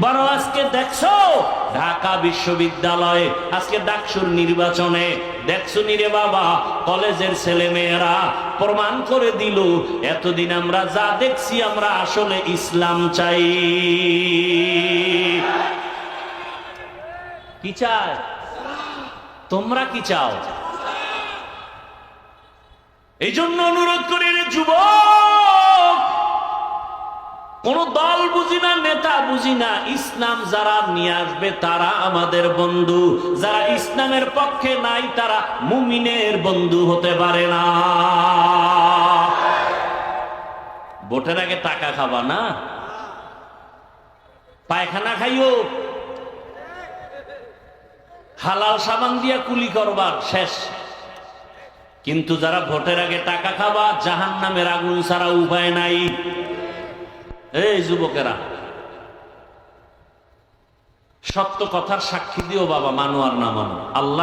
বড় আজকে দেখছো ঢাকা বিশ্ববিদ্যালয়ে আজকে ডাকসুর নির্বাচনে দেখছো নি রে বাবা, কলেজের ছেলে মেয়েরা প্রমাণ করে দিল এতদিন আমরা যা দেখছি আমরা আসলে ইসলাম চাই। কি চায়? তোমরা কি চাও? এই জন্য অনুরোধ করি রে যুবক, কোন দল বুঝি না, নেতা বুঝি না, ইসলাম যারা নিয়ে আসবে তারা আমাদের বন্ধু, যারা ইসলামের পক্ষে নাই তারা মুমিনের বন্ধু হতে পারে না। ভোটের আগে টাকা খাবা না, পায়খানা খাইও, হালাল সাবান দিয়া কুলি করবার শেষ। কিন্তু যারা ভোটের আগে টাকা খাবা, জাহান্নামের আগুন ছাড়া উপায় নাই। এই যুবকেরা, সত্য কথার সাক্ষী দিও বাবা, মানো আর না মানো, আল্লাহ